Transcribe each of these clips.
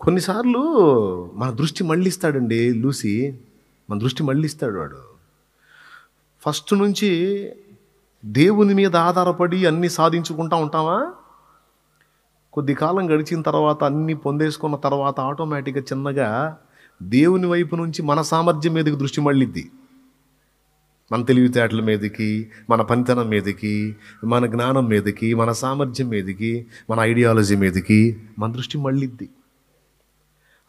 కొన్నిసార్లు మన దృష్టి మళ్ళిస్తాడండి లూసి. మన దృష్టి మళ్ళిస్తాడు వాడు. ఫస్ట్ నుంచి దేవుని మీద ఆధారపడి అన్నీ సాధించుకుంటా ఉంటామా? కొద్ది కాలం గడిచిన తర్వాత అన్నీ పొందేసుకున్న తర్వాత ఆటోమేటిక్గా చిన్నగా దేవుని వైపు నుంచి మన సామర్థ్యం మీదకి దృష్టి మళ్ళిద్ది. మన తెలివితేటల మీదకి, మన పనితనం మీదకి, మన జ్ఞానం మీదకి, మన సామర్థ్యం మీదకి, మన ఐడియాలజీ మీదకి మన దృష్టి మళ్ళిద్ది.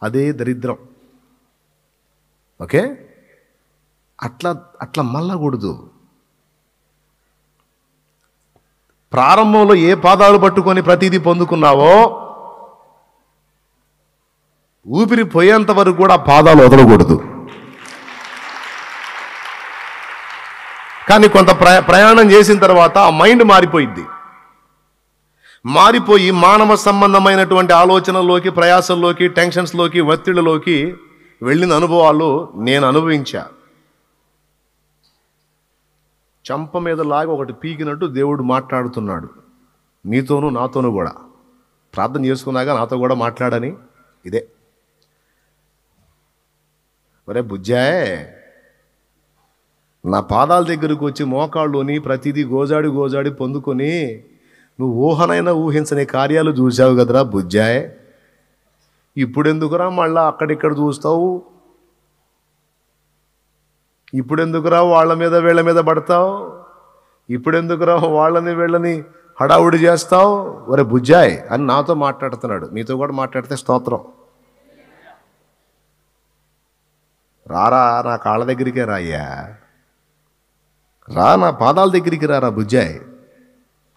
అదే దరిద్రం. ఓకే, అట్లా మళ్ళకూడదు. ప్రారంభంలో ఏ పాదాలు పట్టుకొని ప్రతిదీ పొందుకున్నావో ఊపిరి పోయేంత వరకు కూడా పాదాలు వదలకూడదు. కానీ కొంత ప్రయాణం చేసిన తర్వాత ఆ మైండ్ మారిపోయి మానవ సంబంధమైనటువంటి ఆలోచనల్లోకి, ప్రయాసల్లోకి, టెన్షన్స్లోకి, ఒత్తిడిలోకి వెళ్ళిన అనుభవాలు నేను అనుభవించా. చంప మీద లాగా ఒకటి పీకినట్టు దేవుడు మాట్లాడుతున్నాడు నీతోనూ నాతోనూ కూడా. ప్రార్థన చేసుకున్నాక నాతో కూడా మాట్లాడని ఇదే. ఒరే బుజ్జాయ్, నా పాదాల దగ్గరకు వచ్చి మోకాళ్ళుని ప్రతిదీ గోజాడి పొందుకొని నువ్వు ఊహనైనా ఊహించని కార్యాలు చూసావు కదరా బుజ్జాయ్. ఇప్పుడెందుకురా మళ్ళా అక్కడిక్కడ చూస్తావు? ఇప్పుడెందుకురా వాళ్ళ మీద వీళ్ళ మీద పడతావు? ఇప్పుడెందుకురా వాళ్ళని వీళ్ళని హడావుడి చేస్తావు? ఒరే బుజ్జాయ్ అని నాతో మాట్లాడుతున్నాడు. నీతో కూడా మాట్లాడితే స్తోత్రం. రారా, నా కాళ్ళ దగ్గరికే రాయ్యా, రా నా పాదాల దగ్గరికి రారా బుజ్జాయ్.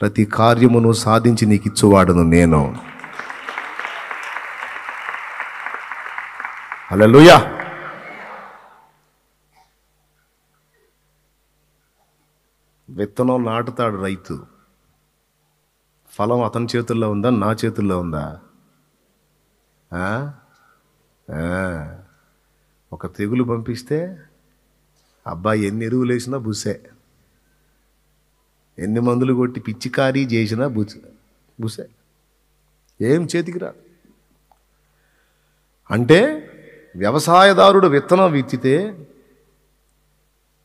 ప్రతి కార్యమును సాధించి నీకు ఇచ్చువాడును నేను. హల్లెలూయా. విత్తనం నాటుతాడు రైతు. ఫలం అతని చేతుల్లో ఉందా, నా చేతుల్లో ఉందా? ఒక తెగులు పంపిస్తే అబ్బాయి ఎన్ని ఎరువులు వేసినా బుసే, ఎన్ని మందులు కొట్టి పిచ్చికారీ చేసినా బుసే, ఏం చేతికి రాదు. అంటే వ్యవసాయదారుడు విత్తనం విత్తితే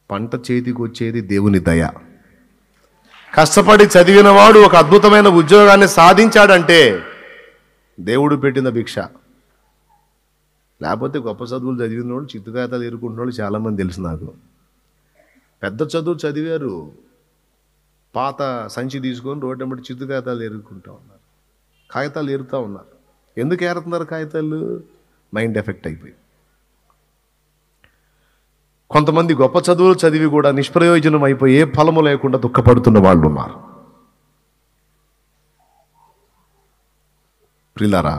పంట చేతికి వచ్చేది దేవుని దయ. కష్టపడి చదివినవాడు ఒక అద్భుతమైన ఉద్యోగాన్ని సాధించాడంటే దేవుడు పెట్టిన భిక్ష. లేకపోతే గొప్ప చదువులు చదివిన వాళ్ళు చిత్తుకాయతాలు ఏరుకుంటున్న వాళ్ళు చాలామంది తెలుసు నాకు. పెద్ద చదువు చదివారు, పాత సంచి తీసుకొని రోడ్డెంబడి చిత్తుకాయతాలు ఏరుకుంటూ ఉన్నారు, కాగితాలు ఏరుతూ ఉన్నారు. ఎందుకు ఏరుతున్నారు కాగితాలు? మైండ్ ఎఫెక్ట్ అయిపోయి. కొంతమంది గొప్ప చదువులు చదివి కూడా నిష్ప్రయోజనం అయిపోయి ఏ ఫలము లేకుండా దుఃఖపడుతున్న వాళ్ళు ఉన్నారు. ప్రియులారా,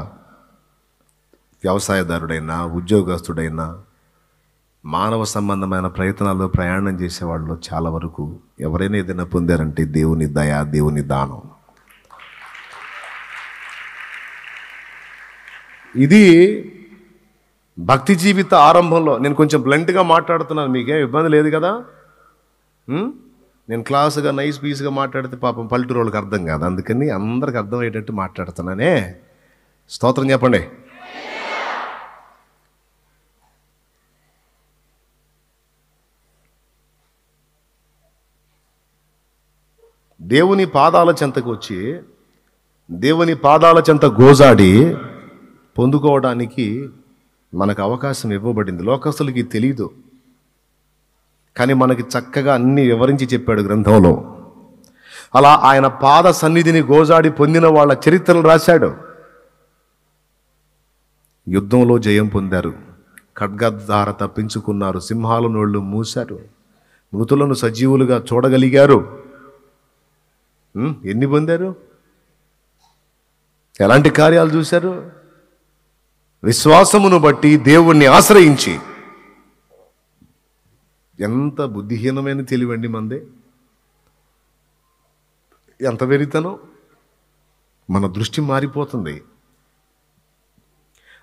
వ్యవసాయదారుడైనా, ఉద్యోగస్తుడైనా, మానవ సంబంధమైన ప్రయత్నాల్లో ప్రయాణం చేసేవాళ్ళు చాలా వరకు ఎవరైనా ఏదైనా పొందారంటే దేవుని దయ, దేవుని దానం. ఇది భక్తి జీవిత ఆరంభంలో. నేను కొంచెం బ్లంట్గా మాట్లాడుతున్నాను, మీకేం ఇబ్బంది లేదు కదా. నేను క్లాసుగా నైస్ పీస్గా మాట్లాడితే పాపం పల్లెటూరు వాళ్ళకి అర్థం కాదు. అందుకని అందరికి అర్థమయ్యేటట్టు మాట్లాడుతున్నానే. స్తోత్రం చెప్పండి. దేవుని పాదాల చెంతకు వచ్చి దేవుని పాదాల చెంత గోజాడి పొందుకోవడానికి మనకు అవకాశం ఇవ్వబడింది. లోకస్తులకి తెలీదు, కానీ మనకి చక్కగా అన్ని వివరించి చెప్పాడు గ్రంథంలో. అలా ఆయన పాద సన్నిధిని గోజాడి పొందిన వాళ్ళ చరిత్రలు రాశాడు. యుద్ధంలో జయం పొందారు, ఖడ్గధార తప్పించుకున్నారు, సింహాల నోళ్ళు మూశారు, మృతులను సజీవులుగా చూడగలిగారు. ఎన్ని పొందారు? ఎలాంటి కార్యాలు చూశారు? విశ్వాసమును బట్టి దేవుణ్ణి ఆశ్రయించి. ఎంత బుద్ధిహీనమైన తెలివండి మందే, ఎంత వెరితనం. మన దృష్టి మారిపోతుంది.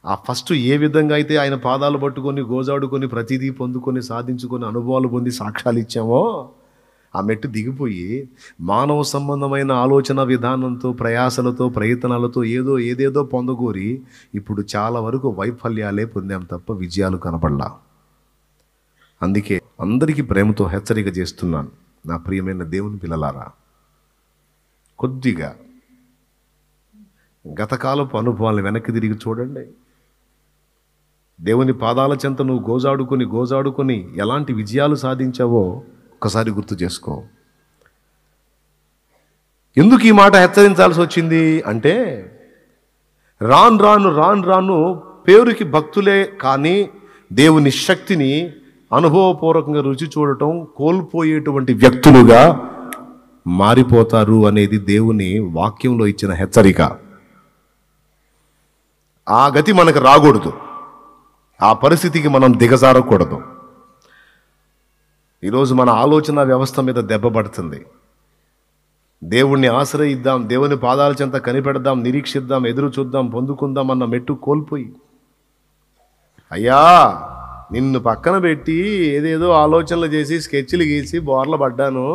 ఆ ఫస్ట్ ఏ విధంగా అయితే ఆయన పాదాలు పట్టుకొని గోజాడుకొని ప్రతిదీ పొందుకొని సాధించుకొని అనుభవాలు పొంది సాక్ష్యాలు ఇచ్చామో ఆ మెట్టు దిగిపోయి మానవ సంబంధమైన ఆలోచన విధానంతో, ప్రయాసలతో, ప్రయత్నాలతో ఏదేదో పొందగోరి ఇప్పుడు చాలా వరకు వైఫల్యాలే పొందాం తప్ప విజయాలు కనపడలా. అందుకే అందరికీ ప్రేమతో హెచ్చరిక చేస్తున్నాను, నా ప్రియమైన దేవుని పిల్లలారా, కొద్దిగా గతకాలపు అనుభవాలను వెనక్కి తిరిగి చూడండి. దేవుని పాదాల చెంత నువ్వు గోజాడుకొని ఎలాంటి విజయాలు సాధించావో ఒకసారి గుర్తు చేసుకో. ఎందుకు ఈ మాట హెచ్చరించాల్సి వచ్చింది అంటే, రాను పేరుకి భక్తులే కానీ దేవుని శక్తిని అనుభవపూర్వకంగా రుచి చూడటం కోల్పోయేటువంటి వ్యక్తులుగా మారిపోతారు అనేది దేవుని వాక్యంలో ఇచ్చిన హెచ్చరిక. ఆ గతి మనకు రాకూడదు, ఆ పరిస్థితికి మనం దిగజారకూడదు. ఈరోజు మన ఆలోచన వ్యవస్థ మీద దెబ్బ పడుతుంది. దేవుణ్ణి ఆశ్రయిద్దాం, దేవుని పాదాల చెంత కనిపెడదాం, నిరీక్షిద్దాం, ఎదురు చూద్దాం, పొందుకుందాం అన్న మెట్టు కోల్పోయి, అయ్యా నిన్ను పక్కన పెట్టి ఏదేదో ఆలోచనలు చేసి స్కెచ్లు గీసి బోర్ల పడ్డాను,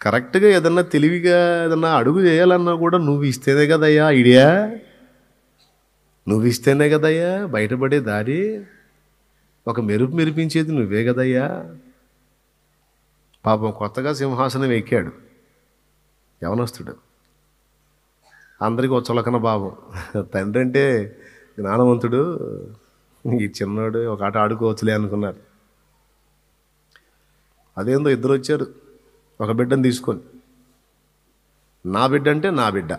కరెక్ట్గా ఏదన్నా తెలివిగా ఏదన్నా అడుగు చేయాలన్నా కూడా నువ్వు ఇస్తేనే కదయ్యా ఐడియా, నువ్వు ఇస్తేనే కదయ్యా బయటపడే దారి, ఒక మెరుపు మెరిపించేది నువ్వే కదయ్యా. పాపం కొత్తగా సింహాసనం ఎక్కాడు యవనస్తుడు, అందరికీ ఒక చులకన భావం. తండ్రి అంటే జ్ఞానవంతుడు, ఈ చిన్నోడు ఒక ఆట ఆడుకోవచ్చులే అనుకున్నారు. అదేందో ఇద్దరు వచ్చారు ఒక బిడ్డను తీసుకొని, నా బిడ్డ అంటే నా బిడ్డ,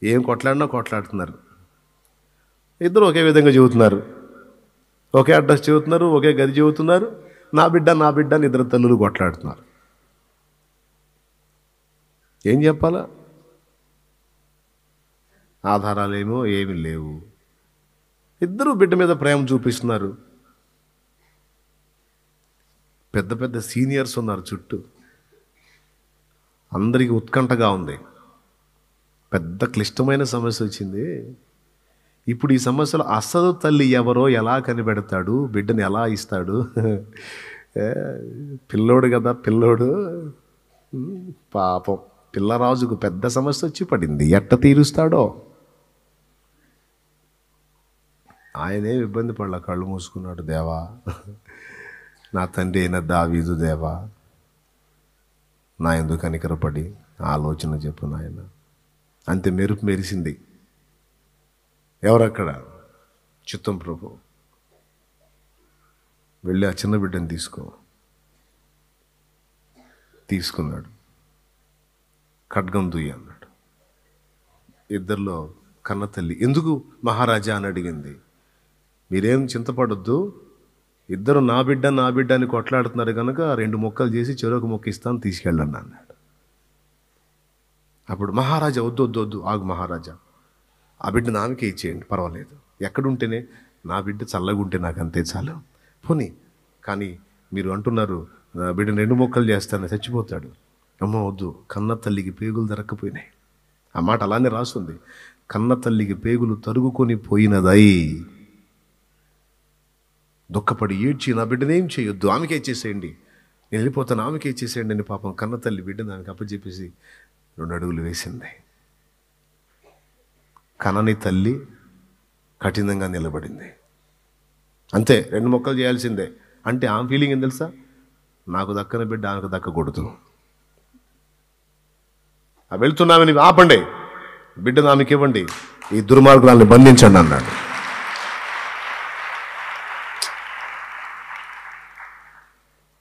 ఏం కొట్లాడుతున్నారు. ఇద్దరు ఒకే విధంగా చెబుతున్నారు, ఒకే అడ్రస్ చెబుతున్నారు, ఒకే గది చెబుతున్నారు. నా బిడ్డ అని ఇద్దరు తల్లులు కొట్లాడుతున్నారు. ఏం చెప్పాలా? ఆధారాలేమో ఏమీ లేవు. ఇద్దరు బిడ్డ మీద ప్రేమ చూపిస్తున్నారు. పెద్ద పెద్ద సీనియర్స్ ఉన్నారు చుట్టూ, అందరికీ ఉత్కంఠగా ఉంది. పెద్ద క్లిష్టమైన సమస్య వచ్చింది. ఇప్పుడు ఈ సమస్యలో అసలు తల్లి ఎవరో ఎలా కనిపెడతాడు, బిడ్డని ఎలా ఇస్తాడు? పిల్లోడు కదా పిల్లోడు, పాపం పిల్లరాజుకు పెద్ద సమస్య వచ్చి పడింది. ఎట్ట తీరుస్తాడో ఆయనే ఇబ్బంది పడలా, కళ్ళు మూసుకున్నాడు. దేవా, నా తండ్రి అయిన దావీదు దేవా, నా ఎందుకు కనికరపడి ఆలోచన చెప్పు నాయన. అంతే, మెరుపు మెరిసింది. ఎవరక్కడ? చిత్తం ప్రభు. వెళ్ళి ఆ చిన్న బిడ్డని తీసుకున్నాడు. ఖడ్గం దుయ్యి అన్నాడు. ఇద్దరిలో కన్న తల్లి ఎందుకు మహారాజా అని అడిగింది. మీరేం చింతపడొద్దు, ఇద్దరు నా బిడ్డ అని కొట్లాడుతున్నారు కనుక 2 ముక్కలు చేసి చెరొక ముక్క ఇస్తాను, తీసుకెళ్ళండి అన్నాడు. అప్పుడు మహారాజా వద్దు ఆగు మహారాజా, ఆ బిడ్డను ఆమెకే ఇచ్చేయండి, పర్వాలేదు. ఎక్కడుంటేనే నా బిడ్డ చల్లగుంటే నాకు అంతే చాలు. పోనీ, కానీ మీరు అంటున్నారు నా బిడ్డను 2 ముక్కలు చేస్తానని, చచ్చిపోతాడు. అమ్మ వద్దు, కన్న తల్లికి పేగులు దొరక్కపోయినాయి. ఆ మాట అలానే రాస్తుంది. కన్న తల్లికి పేగులు తరుగుకొని పోయినదై దుఃఖపడి ఏడ్చి నా బిడ్డను ఏం చేయొద్దు, ఆమెకే ఇచ్చేసేయండి, నేను వెళ్ళిపోతాను, ఆమెకే ఇచ్చేసేయండి అని పాపం కన్న తల్లి బిడ్డను ఆమెకు అప్పచెప్పేసి 2 అడుగులు వేసింది. కనని తల్లి కఠినంగా నిలబడింది. అంతే, 2 ముక్కలు చేయాల్సిందే. అంటే ఆమె ఫీలింగ్ ఏం తెలుసా? నాకు దక్కని బిడ్డ ఆమెకు దక్కకూడదు. వెళ్తున్నామని ఆపండి, బిడ్డను ఆమెకి ఇవ్వండి, ఈ దుర్మార్గురాల్ని బంధించండి అన్నాడు.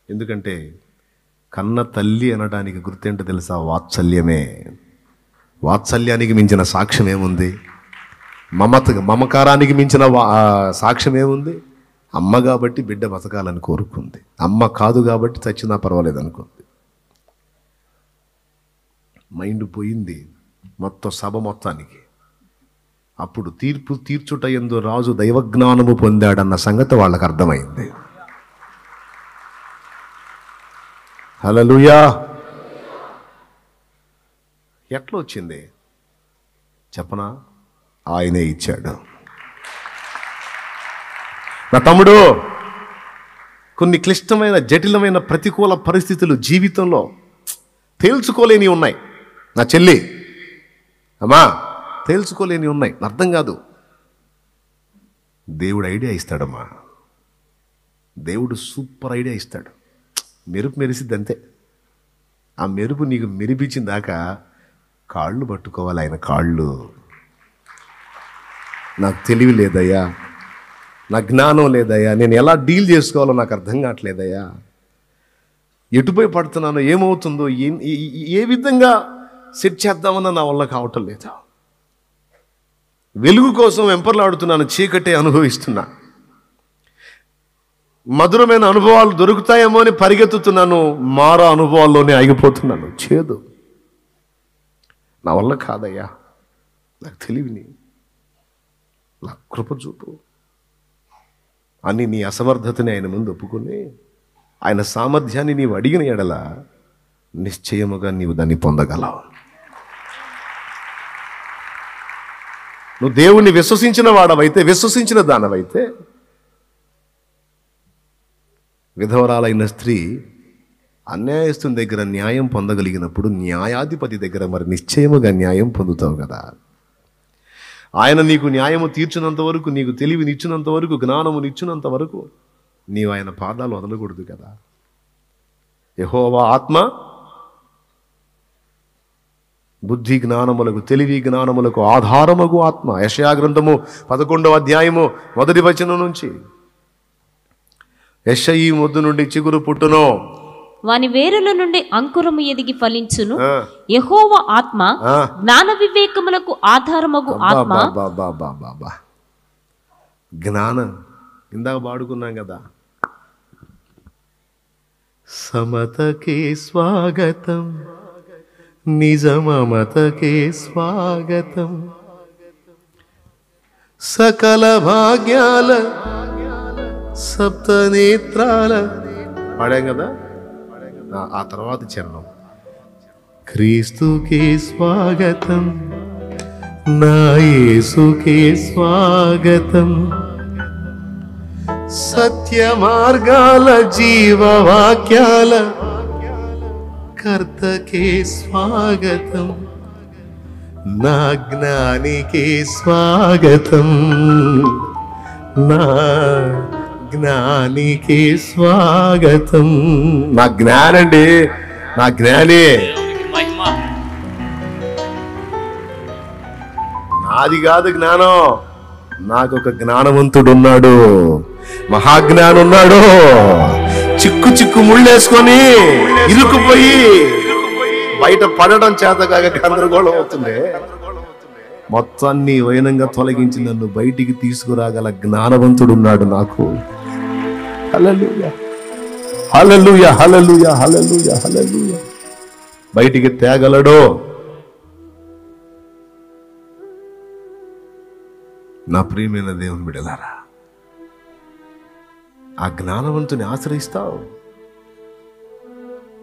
ఎందుకంటే కన్న తల్లి అనడానికి గుర్తేంటో తెలుసా? వాత్సల్యమే. వాత్సల్యానికి మించిన సాక్ష్యం ఏముంది? మమకారానికి మించిన సాక్ష్యం ఏముంది? అమ్మ కాబట్టి బిడ్డ బతకాలని కోరుకుంది, అమ్మ కాదు కాబట్టి చచ్చినా పర్వాలేదు అనుకుంది. మైండ్ పోయింది మొత్తం సభ మొత్తానికి. అప్పుడు తీర్పు తీర్చుట యందు రాజు దైవజ్ఞానము పొందాడన్న సంగతి వాళ్ళకు అర్థమైంది. హల్లెలూయా. ఎట్లా వచ్చింది చెప్పనా? ఆయనే ఇచ్చాడు. నా తమ్ముడు, కొన్ని క్లిష్టమైన జటిలమైన ప్రతికూల పరిస్థితులు జీవితంలో తేల్చుకోలేని ఉన్నాయి. నా చెల్లి, అమ్మా, తేల్చుకోలేని ఉన్నాయి, అర్థం కాదు. దేవుడు ఐడియా ఇస్తాడమ్మా. దేవుడు సూపర్ ఐడియా ఇస్తాడు. మెరుపు మెరిసిద్ది అంతే. ఆ మెరుపు నీకు మెరిపించిన దాకా కాళ్ళు పట్టుకోవాలి ఆయన కాళ్ళు. నాకు తెలివి లేదయ్యా, నా జ్ఞానం లేదయ్యా, నేను ఎలా డీల్ చేసుకోవాలో నాకు అర్థం కావట్లేదయ్యా, ఎటుపోయి పడుతున్నానో, ఏమవుతుందో, ఏ విధంగా సెట్ చేద్దామన్నా నా వల్ల కావటం లేదా. వెలుగు కోసం వెంపర్లాడుతున్నాను, చీకటే అనుభవిస్తున్నా. మధురమైన అనుభవాలు దొరుకుతాయేమో అని పరిగెత్తుతున్నాను, మారా అనుభవాల్లోనే ఆగిపోతున్నాను. చేదు, నా వల్ల కాదయ్యా, నాకు తెలివిని, నా కృప చూపు అని నీ అసమర్థతని ఆయన ముందు ఒప్పుకొని ఆయన సామర్థ్యాన్ని నీవు అడిగిన ఎడల నిశ్చయముగా నీవు దాన్ని పొందగలవు. నువ్వు దేవుణ్ణి విశ్వసించిన వాడవైతే, విశ్వసించిన దానవైతే, విధవరాలైన స్త్రీ అన్యాయస్తుని దగ్గర న్యాయం పొందగలిగినప్పుడు న్యాయాధిపతి దగ్గర మరి నిశ్చయముగా న్యాయం పొందుతావు కదా. ఆయన నీకు న్యాయము తీర్చినంత వరకు, నీకు తెలివినిచ్చినంత వరకు, జ్ఞానమునిచ్చినంత వరకు నీవు ఆయన పాదాలు వదలకూడదు కదా. యెహోవా ఆత్మ బుద్ధి జ్ఞానములకు, తెలివి జ్ఞానములకు ఆధారమగు ఆత్మ. యెషయా గ్రంథము 11వ అధ్యాయము 1వ వచనం నుంచి, యెషయి మొద్దు నుండి చిగురు పుట్టును, వాని వేరుల నుండి అంకురము ఎదిగి ఫలించును. యెహోవా ఆత్మ జ్ఞాన వివేకములకు ఆధారమగు ఆత్మ. జ్ఞానం ఇందాక పాడుకున్నాం కదా. సమతకే స్వాగతం, నిజమమతకే స్వాగతం, సకల భాగ్యాల సప్తనేత్రాల పాడాం కదా. ఆ తర్వాత చరణం, క్రీస్తుకే స్వాగతం, నా యేసుకే స్వాగతం, సత్య మార్గాల జీవవాక్యాల కర్తకే స్వాగతం, నా జ్ఞానికే స్వాగతం, నా జ్ఞానికే స్వాగతం. నా జ్ఞానండి, నా జ్ఞాని, నాది కాదు జ్ఞానం, నాకొక జ్ఞానవంతుడున్నాడు, మహాజ్ఞానం ఉన్నాడు. చిక్కు చిక్కు ముళ్ళేసుకొని ఇరుక్కుపోయి బయట పడడం చేత కాక గందరగోళం అవుతుంది. మొత్తాన్ని వైనంగా తొలగించి నన్ను బయటికి తీసుకురాగల జ్ఞానవంతుడున్నాడు నాకు. హల్లెలూయా, హల్లెలూయా, హల్లెలూయా, హల్లెలూయా, హల్లెలూయా. బయటికి తేగలడో. నా ప్రియమైన దేవుని బిడ్డలారా, ఆ జ్ఞానవంతుని ఆశ్రయిస్తావు,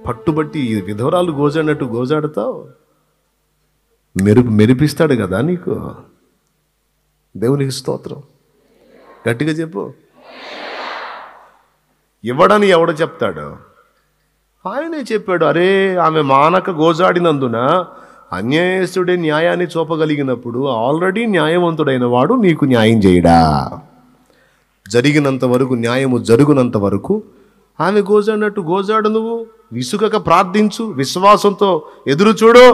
పట్టుబట్టి విధవరాలు గోజాడినట్టు గోజాడుతావు, మెరిపిస్తాడు కదా నీకు. దేవునికి స్తోత్రం. గట్టిగా చెప్పు. ఇవ్వడని ఎవడు చెప్తాడు? ఆయనే చెప్పాడు. అరే, ఆమె మానక గోజాడినందున అన్యాయస్తుడే న్యాయాన్ని చూపగలిగినప్పుడు ఆల్రెడీ న్యాయవంతుడైన వాడు నీకు న్యాయం చేయడా? జరిగినంత వరకు, న్యాయము జరుగునంత వరకు ఆమె గోజాడినట్టు గోజాడు. నువ్వు విసుగక ప్రార్థించు, విశ్వాసంతో ఎదురు చూడు.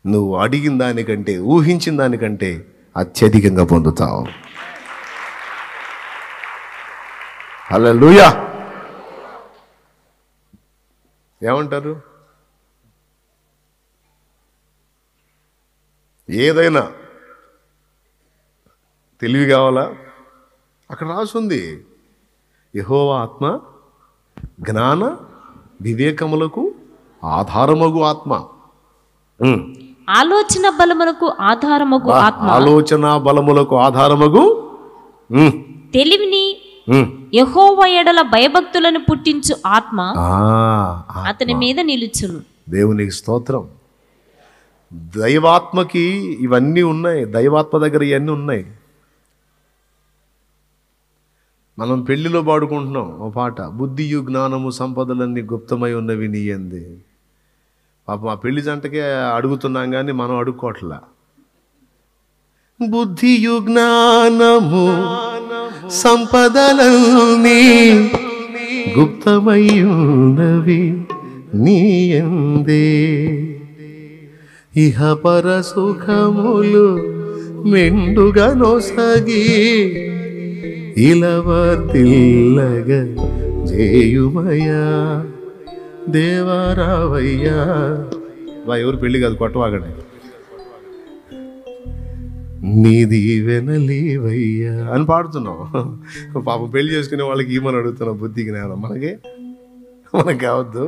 నువ్వు అడిగిన దానికంటే, ఊహించిన దానికంటే అత్యధికంగా పొందుతావు. హల్లెలూయా. ఏమంటారు? ఏదైనా తెలివి కావాలా? అక్కడ రాసుంది, యెహోవా ఆత్మ జ్ఞాన వివేకములకు ఆధారమగు ఆత్మ. ఆలోచన బలములకు ఆధారమగు ఆత్మ. ఆలోచన బలములకు ఆధారమగు తెలివిని యెహోవా ఎడల భయభక్తులను పుట్టించు ఆత్మ అతని మీద నిలుచును. దేవునికి స్తోత్రం. దైవాత్మకి ఇవన్నీ ఉన్నాయి. దైవాత్మ దగ్గర ఇవన్నీ ఉన్నాయి. మనం పెళ్లిలో పాడుకుంటున్నాం ఓ పాట, బుద్ధియు జ్ఞానము సంపదలన్నీ గుప్తమై ఉన్నవి నీ యందే. పాపం ఆ పెళ్లి జంటకే అడుగుతున్నాం కానీ మనం అడుక్కోవట్లా. బుద్ధియు జ్ఞానము సంపదలన్నీ గుప్తమై ఉన్నవి నీ యందే, ఇహ పర సుఖములు మెండుగా నొసగి ఇలవర్తిల్లగ జేయుమయ్యా దేవరావయ్యా. ఎవరు పెళ్ళి కాదు, కొట్టవాగండి. నీది వెనలీవయ్యా అని పాడుతున్నాం. పాపం పెళ్లి చేసుకునే వాళ్ళకి ఏమని అడుగుతున్నాం, బుద్ధి జ్ఞానం మనకి కావద్దు.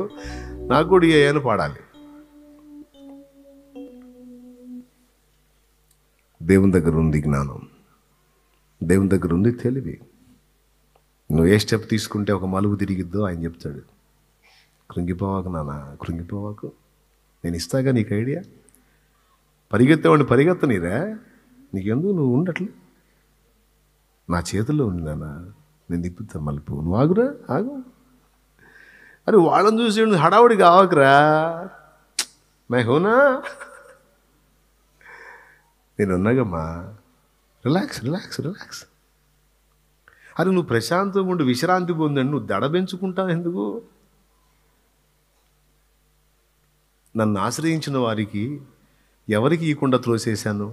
నాకు కూడా ఏ అని పాడాలి. దేవుని దగ్గర ఉంది జ్ఞానం, దేవుని దగ్గర ఉంది తెలివి. నువ్వు ఏ స్టెప్ తీసుకుంటే ఒక మలుపు తిరిగిద్దో ఆయన చెప్తాడు. కృంగిపోవాకు నాన్న, కృంగిపోవాకు, నేను ఇస్తాగా నీకు ఐడియా. పరిగెత్తేవాడిని పరిగెత్తనీరా, నీకెందుకు, నువ్వు ఉండట్లు, నా చేతుల్లో ఉంది నాన్న, నేను తిప్పుతాను మలుపు, నువ్వు ఆగురా ఆగు. అరే వాళ్ళని చూసి హడావుడి కావకురా, మేహోనా నేను ఉన్నాగమ్మా, రిలాక్స్ రిలాక్స్ రిలాక్స్. అరే నువ్వు ప్రశాంతంగా ఉండి విశ్రాంతి పొందండి, నువ్వు దడ పెంచుకుంటావు ఎందుకు? నన్ను ఆశ్రయించిన వారికి ఎవరికి ఇవ్వకుండా త్రోసేశాను?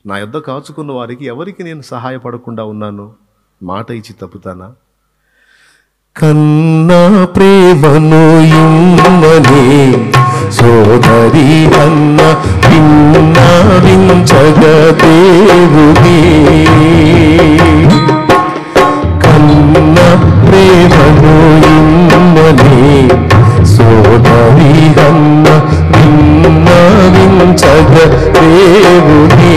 నా యొద్ద కాచుకున్న వారికి ఎవరికి నేను సహాయపడకుండా ఉన్నాను? మాట ఇచ్చి తప్పుతానా? కన్నా ప్రేమను ఇమ్మని సోదరి అన్న విన్నవించగదేవుని, కన్నా ప్రేమను ఇమ్మని సోదరి అన్న విన్నవించగదేవుని,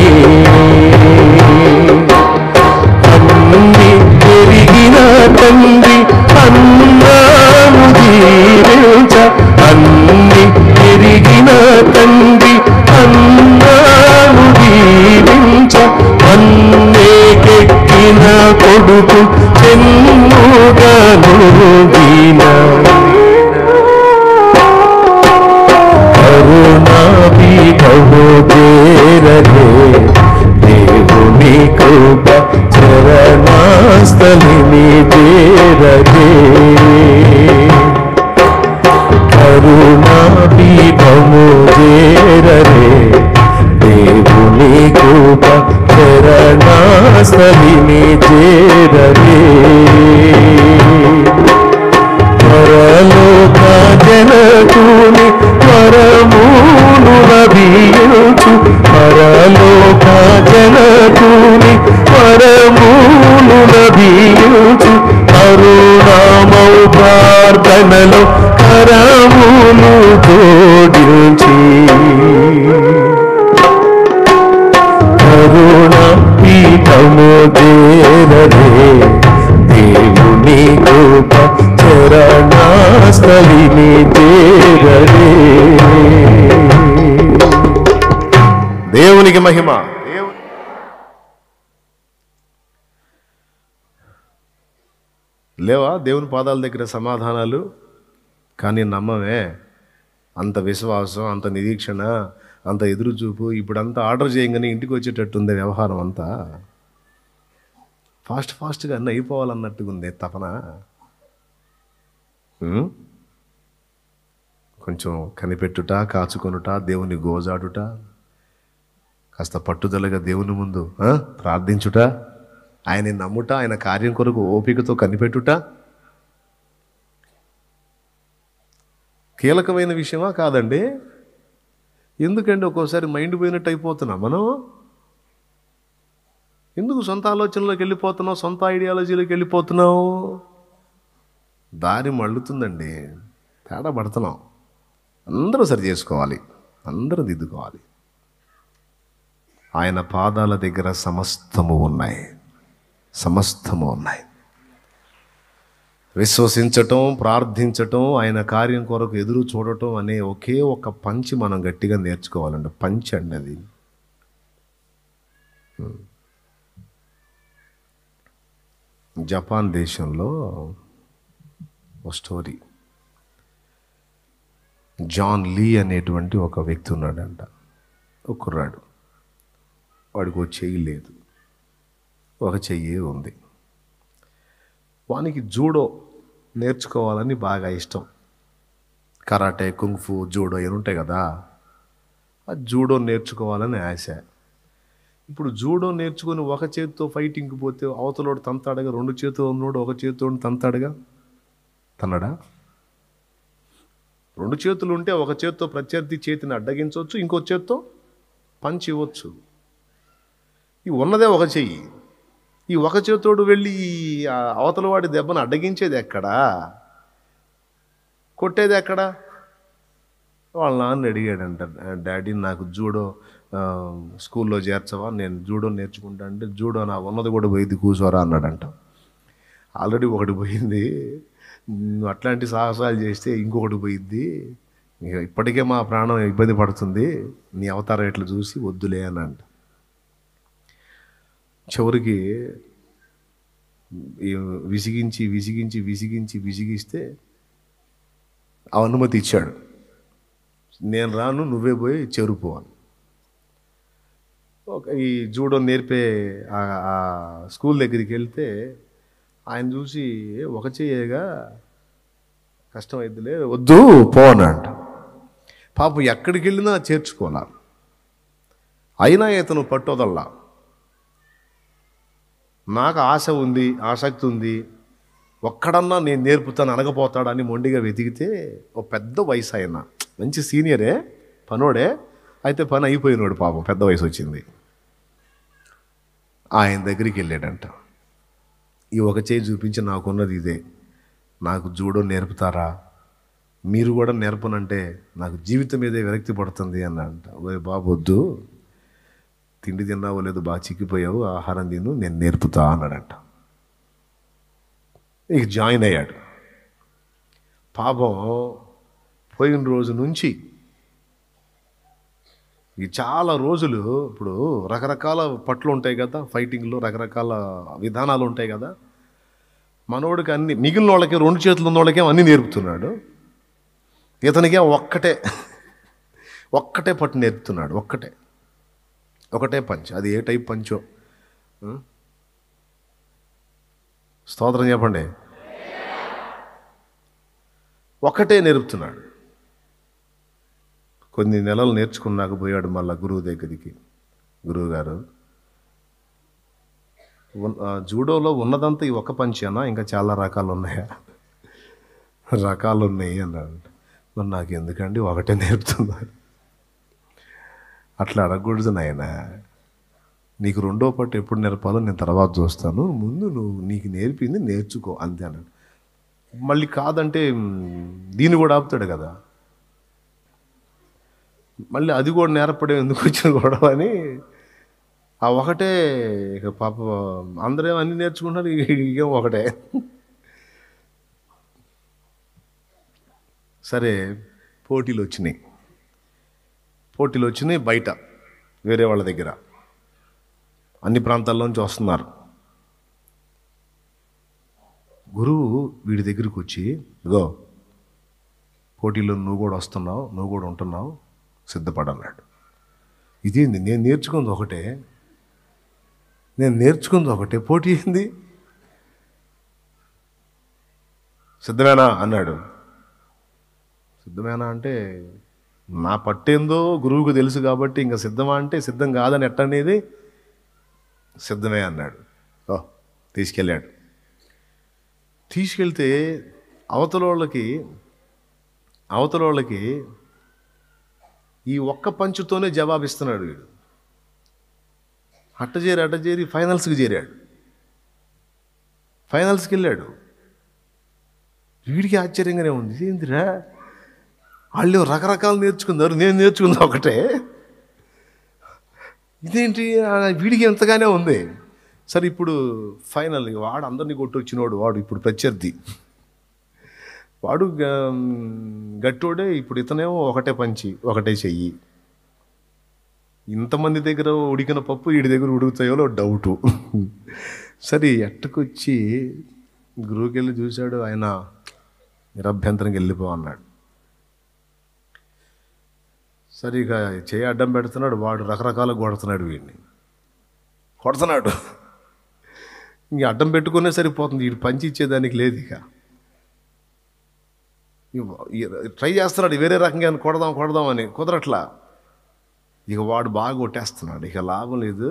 అన్ని పెరిగిన తండ్రి అన్నాను దీవించ, అన్ని పెరిగిన తండ్రి అన్నాను దీవించ, అన్నేకెక్కిన కొడుకు చెన్నుగను దీన, కరుణాపీఠము చేరలే దేవుని కృప చరణాస్థలిని చేరలే, కరుణాపీఠము చేరలే దేవుని కృప చరణాస్థలిని చేరలే, పరలోక జనకుని వరమును లభించు, పరలోక జనకుని వరమును లభించు, కరుణామౌ ప్రార్థనలో కరమును జోడించి, కరుణా పీఠము చేరలే దేవుని కృప చరణాస్థలిని చేరలే. దేవునికి మహిమ. లేవా దేవుని పాదాల దగ్గర సమాధానాలు? కానీ నమ్మమే. అంత విశ్వాసం, అంత నిరీక్షణ, అంత ఎదురుచూపు. ఇప్పుడంతా ఆర్డర్ చేయగానే ఇంటికి వచ్చేటట్టుంది వ్యవహారం అంతా. ఫాస్ట్గా అన్నీ అయిపోవాలన్నట్టుగా ఉంది తపన. కొంచెం కనిపెట్టుట, కాచుకొనుట, దేవుని గోజాడుట, కాస్త పట్టుదలగా దేవుని ముందు ప్రార్థించుట, ఆయన నమ్ముట, ఆయన కార్యం కొరకు ఓపికతో కనిపెట్టుట కీలకమైన విషయమా కాదండి? ఎందుకండి ఒక్కోసారి మైండ్ పోయినట్టు అయిపోతున్నాం మనం? ఎందుకు సొంత ఆలోచనలోకి వెళ్ళిపోతున్నాం, సొంత ఐడియాలజీలోకి వెళ్ళిపోతున్నాం? దారి మళ్ళుతుందండి, తేడా పడుతున్నాం. అందరూ సరి చేసుకోవాలి, అందరూ దిద్దుకోవాలి. ఆయన పాదాల దగ్గర సమస్తము ఉన్నాయి, సమస్తము ఉన్నాయి. విశ్వసించటం, ప్రార్థించటం, ఆయన కార్యం కొరకు ఎదురు చూడటం అనే ఒకే ఒక పంచి మనం గట్టిగా నేర్చుకోవాలండి. పంచి అండి అది. జపాన్ దేశంలో ఒక స్టోరీ. జాన్ లీ అనేటువంటి ఒక వ్యక్తి ఉన్నాడంట, ఒక కుర్రాడు. వాడికి ఒక చెయ్యి లేదు, ఒక చెయ్యి ఉంది. వానికి జూడో నేర్చుకోవాలని బాగా ఇష్టం. కరాటే, కుంగ్ఫు, జూడో ఇవి ఉంటాయి కదా, ఆ జూడో నేర్చుకోవాలని ఆశ. ఇప్పుడు జూడో నేర్చుకొని ఒక చేతితో ఫైటింగ్కి పోతే అవతలోడు తంతాడుగా, రెండు చేతులు ఉన్నోడు ఒక చేతితో తంతాడుగా, తన్నడా? రెండు చేతులు ఉంటే ఒక చేతితో ప్రత్యర్థి చేతిని అడ్డగించవచ్చు, ఇంకో చేతితో పంచ్ ఇవ్వచ్చు. ఈ ఉన్నదే ఒక చెయ్యి. ఈ ఒక చేతోడు వెళ్ళి అవతల వాడి దెబ్బను అడ్డగించేది ఎక్కడా, కొట్టేది ఎక్కడా? వాళ్ళ నాన్న అడిగాడంట, డాడీ నాకు జూడో స్కూల్లో చేర్చవా, నేను జూడో నేర్చుకుంటా అంటే, జూడో నా ఉన్నది కూడా పోయింది, కూర్చోరా అన్నాడంట. ఆల్రెడీ ఒకటి పోయింది, అట్లాంటి సాహసాలు చేస్తే ఇంకొకటి పోయిద్ది, ఇప్పటికే మా ప్రాణం ఇబ్బంది పడుతుంది, నీ అవతారం ఎట్లా చూసి వద్దులే అని అంట. చివరికి విసిగించి విసిగించి విసిగించి విసిగిస్తే అనుమతి ఇచ్చాడు, నేను రాను, నువ్వే పోయి చేరుకోవాలి. ఈ జూడో నేర్పే ఆ స్కూల్ దగ్గరికి వెళ్తే ఆయన చూసి, ఒక చెయ్యేగా కష్టం అయిద్దిలే, వద్దు పో అన్నాడు. పాపం ఎక్కడికి వెళ్ళినా చేర్చుకోవాలా, అయినా ఇతను పట్టుదల్లా. నాకు ఆశ ఉంది, ఆసక్తి ఉంది, ఒక్కడన్నా నేను నేర్పుతాను అనకపోతాడని మొండిగా వెతికితే ఒక పెద్ద వయసు ఆయన, మంచి సీనియరే, పనోడే, అయితే పని అయిపోయినాడు పాపం, పెద్ద వయసు వచ్చింది. ఆయన దగ్గరికి వెళ్ళాడంట. ఈ ఒక చేయి చూపించి, నాకున్నది ఇదే, నాకు జూడో నేర్పుతారా, మీరు కూడా నేర్పనంటే నాకు జీవితం మీదే విరక్తి పడుతుంది అన్నాడంట. ఓ బాబు వద్దు, తిండి తిన్నావో లేదు, బాగా చిక్కిపోయావు, ఆహారం తిను, నేను నేర్పుతా అన్నాడంట. ఇక జాయిన్ అయ్యాడు. పాపం పోయిన రోజు నుంచి ఈ చాలా రోజులు, ఇప్పుడు రకరకాల పట్లు ఉంటాయి కదా, ఫైటింగ్లో రకరకాల విధానాలు ఉంటాయి కదా, మనోడికి అన్ని, మిగిలిన వాళ్ళకి రెండు చేతులు ఉన్న వాళ్ళకేం అన్నీ నేర్పుతున్నాడు, ఇతనికేం ఒక్కటే పట్టు నేర్పుతున్నాడు. ఒకటే పంచ్, అది ఏ టైప్ పంచో స్తోత్రం చెప్పండి. ఒకటే నేర్పుతున్నాడు. కొన్ని నెలలు నేర్చుకున్నాక పోయాడు మళ్ళా గురువు దగ్గరికి. గురువు గారు, జూడోలో ఉన్నదంతా ఈ ఒక్క పంచేనా, ఇంకా చాలా రకాలు ఉన్నాయా? రకాలు ఉన్నాయి అన్నాడు. మరి నాకు ఎందుకండి, ఒకటే నేర్పుతున్నారు. అట్లా అడగకూడదు నాయన, నీకు రెండో పట్టు ఎప్పుడు నేర్పాలో నేను తర్వాత చూస్తాను, ముందు నువ్వు నీకు నేర్పింది నేర్చుకో అంతే అన్నాడు. మళ్ళీ కాదంటే దీన్ని కూడా ఆపుతాడు కదా, మళ్ళీ అది కూడా నేర్పడే ఎందుకు వచ్చిన గొడవ అని ఆ ఒకటే. ఇక పాప అందరూ అన్నీ నేర్చుకుంటారు, ఇకేం ఒకటే. సరే, పోటీలు వచ్చినాయి బయట, వేరే వాళ్ళ దగ్గర, అన్ని ప్రాంతాల్లోంచి వస్తున్నారు. గురువు వీడి దగ్గరికి వచ్చి, ఇగో పోటీలో నువ్వు కూడా వస్తున్నావు, నువ్వు కూడా ఉంటున్నావు, సిద్ధపడన్నాడు. ఇదేంది, నేను నేర్చుకుంది ఒకటే, పోటీ ఏంది, సిద్ధమేనా అన్నాడు. సిద్ధమేనా అంటే, నా పట్టేందో గురువుకు తెలుసు కాబట్టి ఇంకా సిద్ధమా అంటే సిద్ధం కాదని ఎట్టనేది, సిద్ధమే అన్నాడు. తీసుకెళ్తే అవతలోళ్ళకి ఈ ఒక్క పంచుతోనే జవాబిస్తున్నాడు వీడు. అట్టచేరి ఫైనల్స్కి చేరాడు. ఫైనల్స్కి వెళ్ళాడు. వీడికి ఆశ్చర్యంగానే ఉంది, ఏందిరా వాళ్ళు రకరకాలు నేర్చుకున్నారు, నేను నేర్చుకుంది ఒకటే, ఇదేంటి వీడికి ఎంతగానే ఉంది. సరే, ఇప్పుడు ఫైనల్ వాడు అందరినీ కొట్టొచ్చినోడు, వాడు ఇప్పుడు ప్రత్యర్థి, వాడు గట్టోడే. ఇప్పుడు ఇతనేమో ఒకటే పంచి, ఒకటే చెయ్యి. ఇంతమంది దగ్గర ఉడికిన పప్పు వీడి దగ్గర ఉడుకుతాయో డౌటు. సరే ఎట్టకొచ్చి గురువుకి వెళ్ళి చూశాడు. ఆయన నిరభ్యంతరంగా వెళ్ళిపో అన్నాడు. సరే ఇక చేయి అడ్డం పెడుతున్నాడు. వాడు రకరకాల కొడుతున్నాడు, వీడిని కొడుతున్నాడు. ఇంక అడ్డం పెట్టుకునే సరిపోతుంది, వీడు పంచి ఇచ్చేదానికి లేదు. ఇక ట్రై చేస్తున్నాడు వేరే రకంగా కొడదాం అని, కుదరట్లా. ఇక వాడు బాగా కొట్టేస్తున్నాడు. ఇక లాభం లేదు,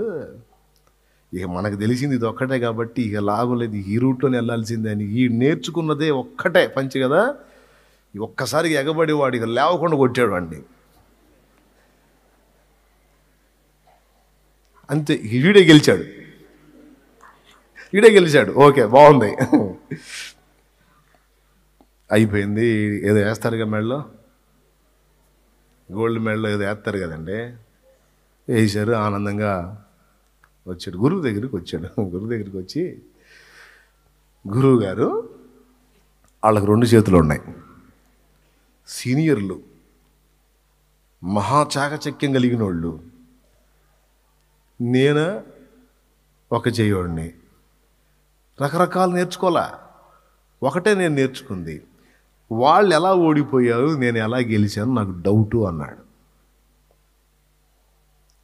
ఇక మనకు తెలిసింది ఇది ఒక్కటే కాబట్టి ఇక లాభం లేదు, ఈ రూట్లోనే వెళ్ళాల్సిందే అని ఈ నేర్చుకున్నదే ఒక్కటే పంచి కదా. ఒక్కసారికి ఎగబడి వాడు ఇక లేవకుండా కొట్టాడు వాడిని. అంతే, వీడే గెలిచాడు. ఓకే, బాగుంది, అయిపోయింది. ఏదో వేస్తారుగా మెడలో, గోల్డ్ మెడలో ఏదో వేస్తారు కదండి, వేసారు. ఆనందంగా వచ్చాడు, గురువు దగ్గరికి వచ్చి, గురువు గారు వాళ్ళకి 2 చేతులు ఉన్నాయి, సీనియర్లు, మహాచాకచక్యం కలిగిన వాళ్ళు, నేను ఒక చెయ్యోడిని, రకరకాలు నేర్చుకోలే, ఒకటే నేను నేర్చుకుంది. వాళ్ళు ఎలా ఓడిపోయారు, నేను ఎలా గెలిచాను నాకు డౌటు అన్నాడు.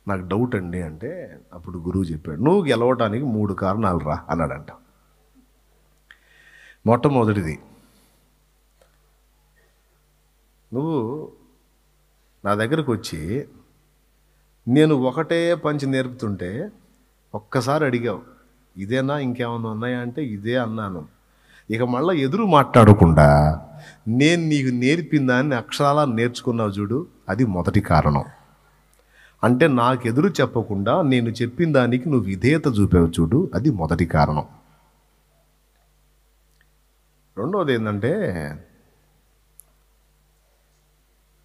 నాకు డౌట్ అండి అంటే అప్పుడు గురువు చెప్పాడు, నువ్వు గెలవటానికి 3 కారణాలు రా అన్నాడంట. మొట్టమొదటిది, నువ్వు నా దగ్గరకు వచ్చి నేను ఒకటే పంచి నేర్పుతుంటే ఒక్కసారి అడిగావు, ఇదేనా ఇంకేమైనా ఉన్నాయా అంటే ఇదే అన్నాను. ఇక మళ్ళీ ఎదురు మాట్లాడకుండా నేను నీకు నేర్పిన దాన్ని అక్షరాలా నేర్చుకున్నావు చూడు, అది మొదటి కారణం. అంటే నాకు ఎదురు చెప్పకుండా నేను చెప్పిన దానికి నువ్వు విధేయత చూపావు చూడు, అది మొదటి కారణం. రెండవది ఏంటంటే,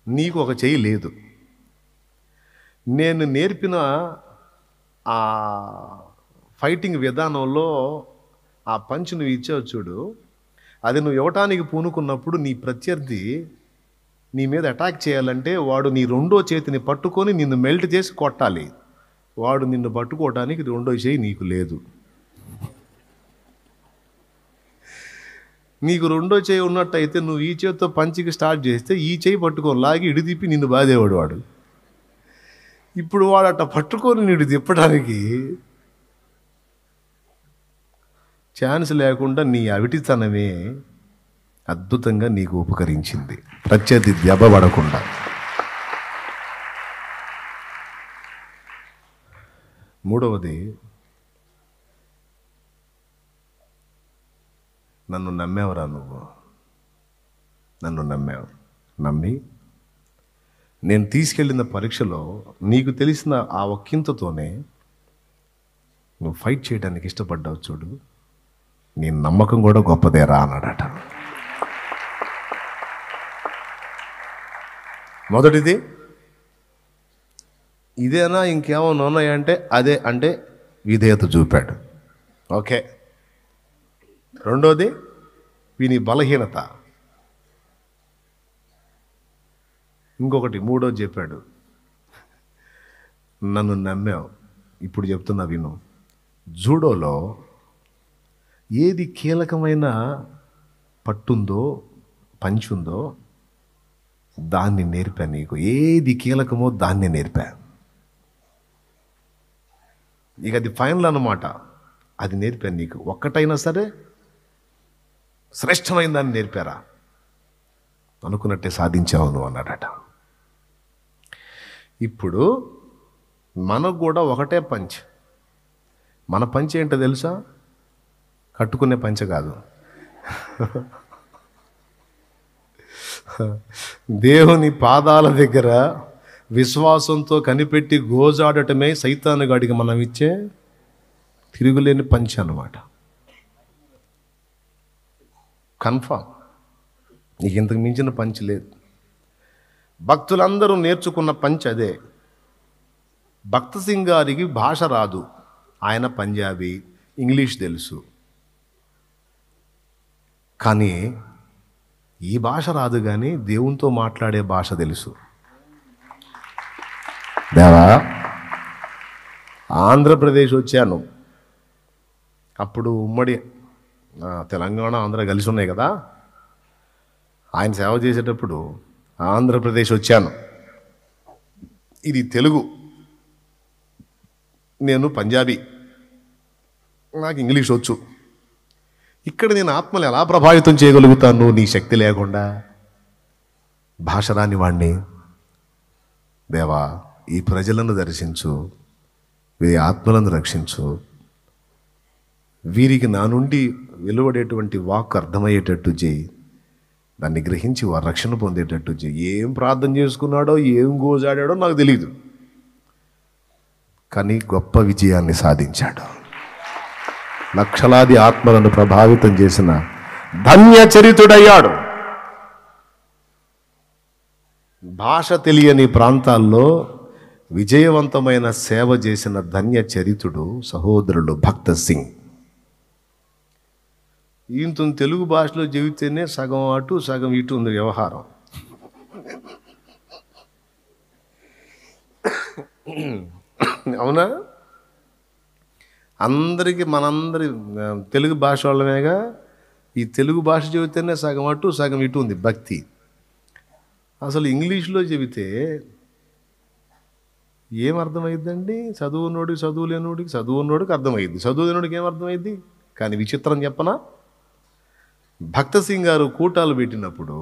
నీకు ఒక చెయ్యి లేదు. నేను నేర్పిన ఆ ఫైటింగ్ విధానంలో ఆ పంచ్ నువ్వు ఇచ్చావు చూడు, అది నువ్వు ఇవ్వటానికి పూనుకున్నప్పుడు నీ ప్రత్యర్థి నీ మీద అటాక్ చేయాలంటే వాడు నీ 2వ చేతిని పట్టుకొని నిన్ను మెల్ట్ చేసి కొట్టాలి. వాడు నిన్ను పట్టుకోవటానికి 2వ చేయి నీకు లేదు. నీకు 2వ చేయి ఉన్నట్టయితే నువ్వు ఈ చేతితో పంచికి స్టార్ట్ చేస్తే ఈ చేయి పట్టుకొని లాగి ఇడి తిప్పి నిన్ను బాధేవాడు వాడు. ఇప్పుడు వాడు అట్ట పట్టుకొని నీడు తిప్పడానికి ఛాన్స్ లేకుండా నీ అవిటితనమే అద్భుతంగా నీకు ఉపకరించింది, ప్రత్యర్థి దెబ్బపడకుండా. మూడవది, నన్ను నమ్మేవరా నువ్వు, నన్ను నమ్మి నేను తీసుకెళ్ళిన పరీక్షలో నీకు తెలిసిన ఆ ఒక్కింతతోనే నువ్వు ఫైట్ చేయడానికి ఇష్టపడ్డావు చూడు, నీ నమ్మకం కూడా గొప్పదేరా అన్నాడట. మొదటిది ఇదేనా ఇంకేమైనా ఉన్నాయంటే అదే, అంటే విధేయత చూపాడు. ఓకే. రెండోది వీని బలహీనత. ఇంకొకటి మూడోది చెప్పాడు, నన్ను నమ్మావు. ఇప్పుడు చెప్తున్నా విను. జూడోలో ఏది కీలకమైన పట్టుందో పంచుందో దాన్ని నేర్పా నీకు, ఏది కీలకమో దాన్ని నేర్పా. ఇక అది ఫైనల్ అన్నమాట, అది నేర్పాను నీకు. ఒక్కటైనా సరే శ్రేష్టమైన దాన్ని నేర్పారా, అనుకున్నట్టే సాధించావు నువ్వు అన్నాడట. ఇప్పుడు మనకు కూడా ఒకటే పంచ్. మన పంచ్ ఏంటో తెలుసా? కట్టుకునే పంచ కాదు, దేవుని పాదాల దగ్గర విశ్వాసంతో కనిపెట్టి గోజాడటమే సైతానుగాడికి మనం ఇచ్చే తిరుగులేని పంచ్ అన్నమాట. కన్ఫామ్, నీకు ఇంతకు మించిన పంచ్ లేదు. భక్తులందరూ నేర్చుకున్న పంచ్ అదే. భక్త సింగ్ గారికి భాష రాదు, ఆయన పంజాబీ, ఇంగ్లీష్ తెలుసు. కానీ ఈ భాష రాదు, కానీ దేవునితో మాట్లాడే భాష తెలుసు. దేవా, ఆంధ్రప్రదేశ్ వచ్చాను, అప్పుడు ఉమ్మడి తెలంగాణ ఆంధ్ర కలిసి ఉన్నాయి కదా. ఆయన సేవ చేసేటప్పుడు ఆంధ్రప్రదేశ్ వచ్చాను. ఇది తెలుగు, నేను పంజాబీ, నాకు ఇంగ్లీష్ వచ్చు. ఇక్కడ నేను ఆత్మలు ఎలా ప్రభావితం చేయగలుగుతాను నీ శక్తి లేకుండా? భాష రాని వాణ్ణి. దేవా, ఈ ప్రజలను దర్శించు, వీరి ఆత్మలను రక్షించు, వీరికి నా నుండి వెలువడేటువంటి వాక్ అర్థమయ్యేటట్టు చేయి, దాన్ని గ్రహించి వారు రక్షణ పొందేటట్టు చేయి. ఏం ప్రార్థన చేసుకున్నాడో, ఏం గోజాడాడో నాకు తెలియదు, కానీ గొప్ప విజయాన్ని సాధించాడు. లక్షలాది ఆత్మలను ప్రభావితం చేసిన ధన్య చరితుడయ్యాడు. భాష తెలియని ప్రాంతాల్లో విజయవంతమైన సేవ చేసిన ధన్య చరితుడు సహోదరుడు భక్త సింగ్. ఈయనతో తెలుగు భాషలో చెబితేనే సగం అటు సగం ఇటు ఉంది వ్యవహారం. అవునా? అందరికీ మనందరి తెలుగు భాష వాళ్ళమేగా. ఈ తెలుగు భాష చెబితేనే సగం అటు సగం ఇటు ఉంది భక్తి. అసలు ఇంగ్లీష్లో చెబితే ఏం అర్థమైద్దండి? చదువునోడికి, చదువు లేనోడికి, చదువు ఉన్నోడికి అర్థమైద్ది, చదువు లేనోడికి ఏం అర్థమైద్ది? కానీ విచిత్రం చెప్పనా, భక్త సింగ్ గారు కూటాలు పెట్టినప్పుడు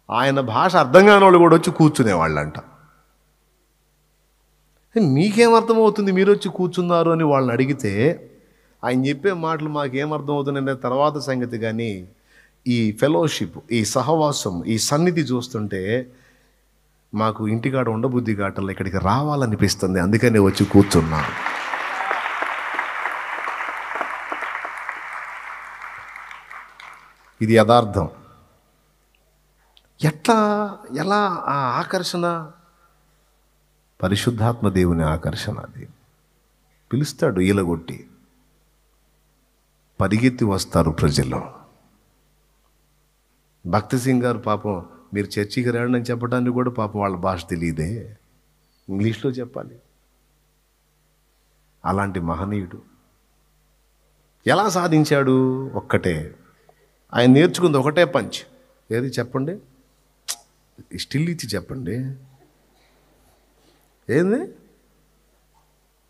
ఆయన భాష అర్థం కాని వాళ్ళు కూడా వచ్చి కూర్చునేవాళ్ళంట. మీకేం అర్థమవుతుంది మీరు వచ్చి కూర్చున్నారు అని వాళ్ళని అడిగితే ఆయన చెప్పే మాటలు మాకేం అర్థమవుతుందంటే తర్వాత సంగతి, కానీ ఈ ఫెలోషిప్, ఈ సహవాసం, ఈ సన్నిధి చూస్తుంటే మాకు ఇంటికాడ ఉండబుద్ధి కాటల్లో ఇక్కడికి రావాలనిపిస్తుంది, అందుకనే వచ్చి కూర్చున్నా. ఇది యథార్థం. ఎలా ఆ ఆకర్షణ? పరిశుద్ధాత్మ దేవుని ఆకర్షణ. అది పిలుస్తాడు ఈలగొట్టి, పరిగెత్తి వస్తారు ప్రజలు. భక్త సింగ్ గారు పాపం మీరు చర్చికి రండి అని చెప్పడానికి కూడా పాపం వాళ్ళ భాష తెలియదే, ఇంగ్లీష్లో చెప్పాలి. అలాంటి మహనీయుడు ఎలా సాధించాడు? ఒక్కటే, ఆయన నేర్చుకుంది ఒకటే పంచ్. ఏది చెప్పండి? స్టిల్ ఇచ్చి చెప్పండి. ఏంది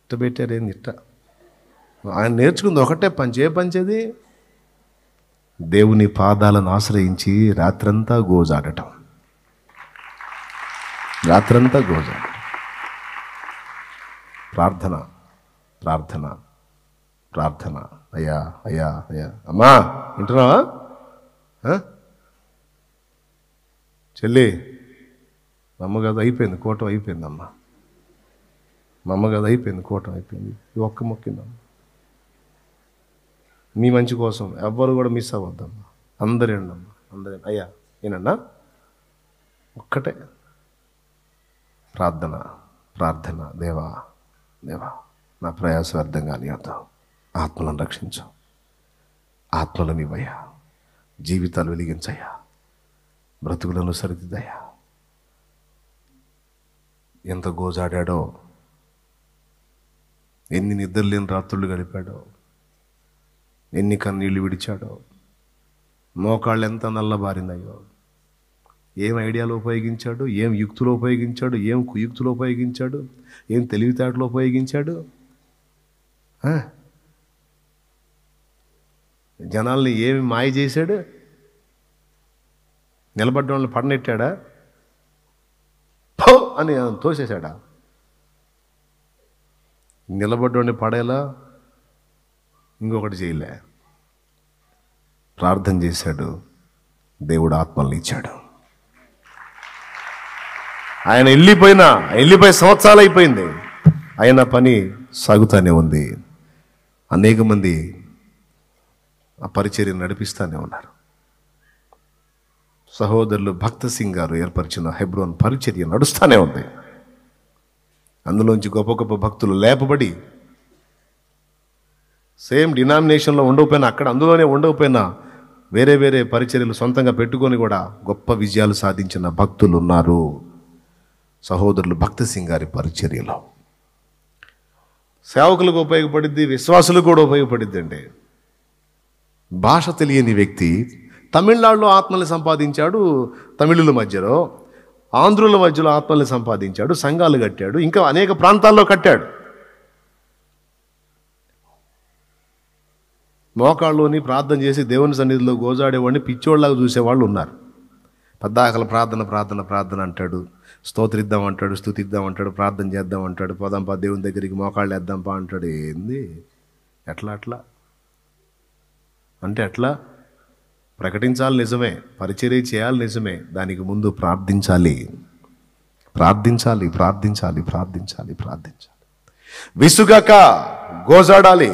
ఇట్ట పెట్టారు? ఏంది ఇట్ట? ఆయన నేర్చుకుంది ఒకటే పంచ్. ఏ పంచ్ అది? దేవుని పాదాలను ఆశ్రయించి రాత్రంతా గోజాడటం. రాత్రంతా గోజాడటం. ప్రార్థన, ప్రార్థన, ప్రార్థన. అయ్యా, అయ్యా, అయ్యా. అమ్మా వింటున్నావా చెల్లి? మా అమ్మగారు అయిపోయింది, కూటం అయిపోయింది. అమ్మ మా అమ్మగారు అయిపోయింది, కూటం అయిపోయింది. ఈ ఒక్క మొక్కిందమ్మ, మీ మంచి కోసం ఎవ్వరు కూడా మిస్ అవ్వద్దమ్మా. అందరేనమ్మా, అందరే. అయ్యా ఏనన్నా ఒక్కటే ప్రార్థన, ప్రార్థన. దేవా, దేవా, నా ప్రయాస వ్యర్థంగా అనియొద్దావు. ఆత్మలను రక్షించు, ఆత్మలను ఇవ్వయ్యా, జీవితాలు వెలిగించయ్యా, బ్రతుకులను సరిదిద్దయ్యా. ఎంత గోజాడాడో, ఎన్ని నిద్రలేని రాత్రులు గడిపాడో, ఎన్ని కన్నీళ్లు విడిచాడో, మోకాళ్ళు ఎంత నల్లబారిందయ్యో. ఏం ఐడియాలు ఉపయోగించాడు, ఏం యుక్తులు ఉపయోగించాడు, ఏం కుయుక్తులు ఉపయోగించాడు, ఏం తెలివితేటలు ఉపయోగించాడు. జనాల్ని ఏమి మాయ చేశాడు? నిలబడ్డ వాళ్ళని పడనెట్టాడా? పో అని తోసేశాడా? నిలబడ్డోడిని పడేలా ఇంకొకటి చేయలే. ప్రార్థన చేశాడు, దేవుడు ఆత్మల్ని ఇచ్చాడు. ఆయన వెళ్ళిపోయి సంవత్సరాలు అయిపోయింది, ఆయన పని సాగుతూనే ఉంది. అనేక మంది ఆ పరిచర్యను నడిపిస్తూనే ఉన్నారు. సహోదరులు భక్త సింగ్ గారు ఏర్పరిచిన హెబ్రోన్ పరిచర్య నడుస్తూనే ఉంది. అందులోంచి గొప్ప గొప్ప భక్తులు లేపబడి సేమ్ డినామినేషన్లో ఉండకపోయినా, అక్కడ అందులోనే ఉండకపోయినా వేరే వేరే పరిచర్యలు సొంతంగా పెట్టుకొని కూడా గొప్ప విజయాలు సాధించిన భక్తులు ఉన్నారు సహోదరులు భక్త సింగ్ గారి పరిచర్యలో. సేవకులకు ఉపయోగపడిద్ది, విశ్వాసులకు కూడా ఉపయోగపడిద్ది అండి. భాష తెలియని వ్యక్తి తమిళనాడులో ఆత్మల్ని సంపాదించాడు, తమిళుల మధ్యలో, ఆంధ్రుల మధ్యలో ఆత్మల్ని సంపాదించాడు, సంఘాలు కట్టాడు, ఇంకా అనేక ప్రాంతాల్లో కట్టాడు. మోకాళ్ళలోని ప్రార్థన చేసి దేవుని సన్నిధిలో గోజాడేవాడిని పిచ్చోళ్ళలాగా చూసేవాళ్ళు ఉన్నారు. పద్దాకల ప్రార్థన ప్రార్థన ప్రార్థన అంటాడు, స్తోత్రిద్దాం అంటాడు, స్తుతిద్దాం అంటాడు, ప్రార్థన చేద్దాం అంటాడు, పోదాంపా దేవుని దగ్గరికి మోకాళ్ళు వేద్దాంపా అంటాడు. ఏంది ఎట్లా అట్లా అంటే ఎట్లా? ప్రకటించాలి నిజమే, పరిచర్య చేయాలి నిజమే, దానికి ముందు ప్రార్థించాలి, ప్రార్థించాలి, ప్రార్థించాలి, ప్రార్థించాలి, ప్రార్థించాలి. విసుగక గోజాడాలి.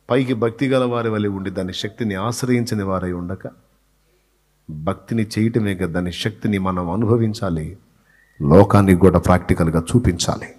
పైకి భక్తి గల వారి వలె ఉండి దాని శక్తిని ఆశ్రయించని వారై ఉండక భక్తిని చేయటమే కదా దాని శక్తిని మనం అనుభవించాలి, లోకానికి కూడా ప్రాక్టికల్గా చూపించాలి.